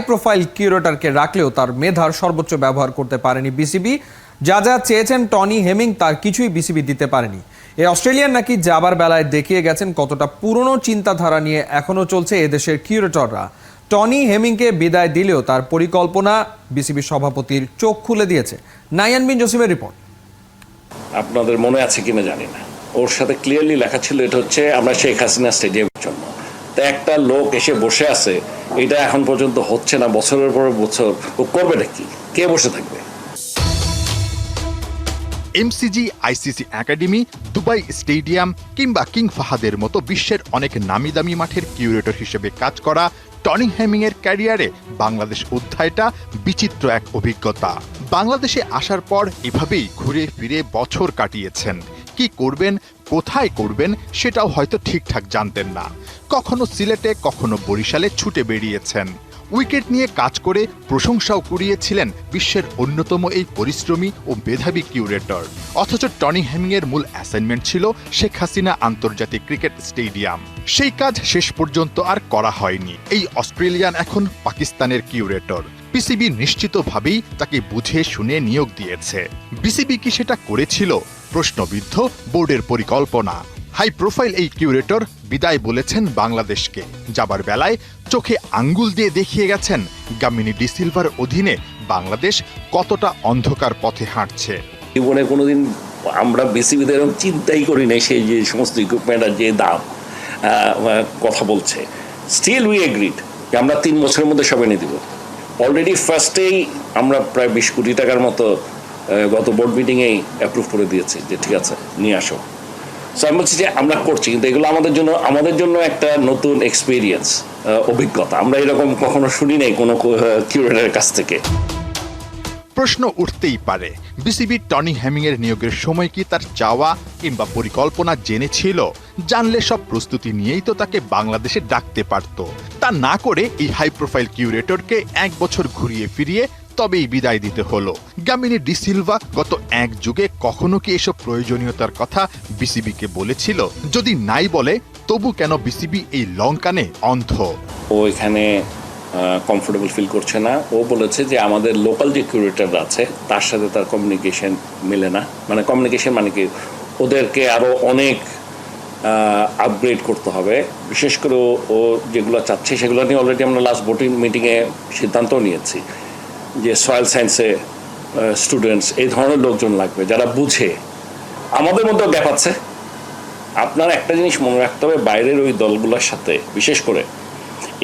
Profile কিউরেটরকে রাখলেও তার মেধার সর্বোচ্চ ব্যবহার করতে পারেনি বিসিবি। যা যা চেয়েছেন টনি হেমিং তার কিছুই বিসিবি দিতে পারেনি। এই অস্ট্রেলিয়ান নাকি যাবার বেলায় দেখিয়ে গেছেন কতটা পুরনো চিন্তাধারা নিয়ে এখনও চলছে এদেশের কিউরেটররা। টনি হেমিংকে বিদায় দিলেও তার পরিকল্পনা বিসিবি সভাপতির চোখ খুলে দিয়েছে। নাইয়ান বিন জসিমের রিপোর্ট। আপনাদের মনে আছে কিনা জানি না, ওর সাথে ক্লিয়ারলি লেখা ছিল এটা হচ্ছে আমরা শেখ হাসিনা স্টেডিয়ামের জন্য। তা একটা লোক এসে বসে আছে, এটা এখন পর্যন্ত হচ্ছে না, বছরের পর বছর। ও করবে নাকি? কে বসে থাকবে? MCG, ICC academy, Dubai stadium কিংবা কিং ফাহাদের মতো বিশ্বের অনেক নামি দামি মাঠের কিউরেটর হিসেবে কাজ করা টনি হেমিং এর ক্যারিয়ারে বাংলাদেশ অধ্যায়টা বিচিত্র এক অভিজ্ঞতা। বাংলাদেশে আসার পর এভাবেই ঘুরে ফিরে বছর কাটিয়েছেন। কি করবেন, কোথায় করবেন সেটাও হয়তো ঠিকঠাক জানতেন না। কখনো সিলেটে, কখনো বরিশালে ছুটে বেরিয়েছেন। উইকেট নিয়ে কাজ করে প্রশংসাও কুড়িয়েছিলেন বিশ্বের অন্যতম এই পরিশ্রমী ও মেধাবী কিউরেটর। অথচ টনি হেমিং এর মূল অ্যাসাইনমেন্ট ছিল শেখ হাসিনা আন্তর্জাতিক ক্রিকেট স্টেডিয়াম। সেই কাজ শেষ পর্যন্ত আর করা হয়নি। এই অস্ট্রেলিয়ান এখন পাকিস্তানের কিউরেটর। বিসিবি নিশ্চিতভাবেই তাকে বুঝে শুনে নিয়োগ দিয়েছে। বিসিবি কি সেটা করেছিল? প্রশ্নবিদ্ধ বোর্ডের পরিকল্পনা। হাই প্রোফাইল এই কিউরেটর বিদায় বলেছেন বাংলাদেশকে। যাবার বেলায় চোখে আঙ্গুল দিয়ে দেখিয়ে গেছেন গামিনী ডি সিলভার অধীনে বাংলাদেশ কতটা অন্ধকার পথে হাঁটছে। জীবনে কোনোদিন আমরা বিসিবিতে এরকম চিন্তাই করি নাই সেই যে সমস্ত ইকুইপমেন্টের যে দাম কথা বলছে। স্টিল উই এগ্রিড যে আমরা 3 বছরের মধ্যে সব এনে দিব। অলরেডি ফার্স্টেই আমরা প্রায় 20 কোটি টাকার মতো গত বোর্ড মিটিংয়েই অ্যাপ্রুভ করে দিয়েছি যে ঠিক আছে নিয়ে আসো। সো আমি বলছি যে আমরা করছি, কিন্তু এগুলো আমাদের জন্য একটা নতুন এক্সপিরিয়েন্স, অভিজ্ঞতা। আমরা এরকম কখনো শুনি নাই কোনো কিউরেটরের কাছ থেকে। প্রশ্ন উঠতেই পারে, বিসিবি টনি হেমিং এর নিয়োগের সময় কি তার চাওয়া কিংবা পরিকল্পনা জেনেছিল? জানলে সব প্রস্তুতি নিয়েই তো তাকে বাংলাদেশে ডাকতে পারত। তা না করে এই হাই প্রোফাইল কিউরেটরকে 1 বছর ঘুরিয়ে ফিরিয়ে তবেই বিদায় দিতে হলো। গামিনী ডি সিলভা গত 1 যুগে কখনো কি এসব প্রয়োজনীয়তার কথা বিসিবিকে বলেছিল? যদি নাই বলে, তবু কেন বিসিবি এই লঙ্কানে অন্ধ? ও এখানে কমফোর্টেবল ফিল করছে না। ও বলেছে যে আমাদের লোকাল যে কিউরেটর আছে তার সাথে তার কমিউনিকেশন মেলে না। মানে কমিউনিকেশন মানে কি, ওদেরকে আরও অনেক আপগ্রেড করতে হবে। বিশেষ করে ও যেগুলো চাচ্ছে সেগুলো নিয়ে অলরেডি আমরা লাস্ট বোর্ডিং মিটিংয়ে সিদ্ধান্তও নিয়েছি যে সয়েল সায়েন্সে স্টুডেন্টস, এই ধরনের লোকজন লাগবে যারা বুঝে। আমাদের মধ্যেও গ্যাপ আছে। আপনার একটা জিনিস মনে রাখতে হবে, বাইরের ওই দলগুলোর সাথে, বিশেষ করে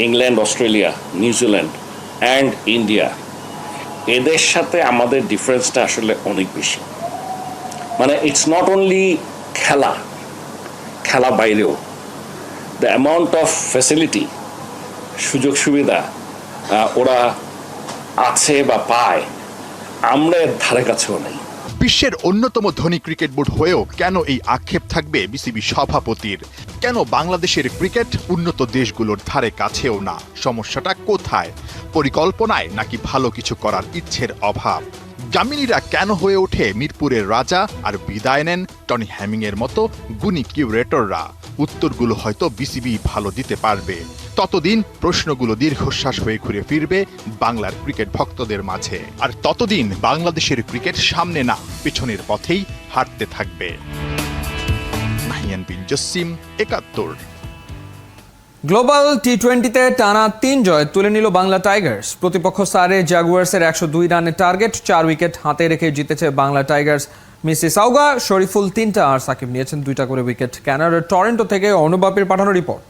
England, Australia, New Zealand and India, এদের সাথে আমাদের ডিফারেন্সটা আসলে অনেক বেশি। মানে ইটস নট অনলি খেলা বাইরেও দ্য অ্যামাউন্ট অফ ফ্যাসিলিটি, সুযোগ সুবিধা ওরা আছে বা পায়, আমরা এর ধারে কাছেও নেই। বিশ্বের অন্যতম ধনী ক্রিকেট বোর্ড হয়েও কেন এই আক্ষেপ থাকবে বিসিবি সভাপতির? কেন বাংলাদেশের ক্রিকেট উন্নত দেশগুলোর ধারে কাছেও না? সমস্যাটা কোথায়? পরিকল্পনায় নাকি ভালো কিছু করার ইচ্ছের অভাব? গামিনীরা কেন হয়ে ওঠে মিরপুরের রাজা আর বিদায় নেন টনি হেমিং এর মতো গুণী কিউরেটররা? উত্তরগুলো হয়তো বিসিবি ভালো দিতে পারবে। ততদিন প্রশ্নগুলো দীর্ঘশ্বাস হয়ে ঘুরে ফিরবে বাংলার ক্রিকেট ভক্তদের মাঝে। আর ততদিন বাংলাদেশের ক্রিকেট সামনে না, পেছনের পথেই হাঁটতে থাকবে। নাহিয়ান বিন জসিম, ৭১। গ্লোবাল টি20তে টানা 3 জয় তুলে নিল বাংলা টাইগার্স। প্রতিপক্ষ সারে জাগুয়ার্সের 102 রানের টার্গেট 4 উইকেট হাতে রেখে জিতেছে বাংলা টাইগার্স। মিসিসাউগা, শরীফুল 3টা আর সাকিব নিয়েছেন 2টা করে উইকেট। কানাডার টরন্টো থেকে অনুবাপের পাঠানো রিপোর্ট।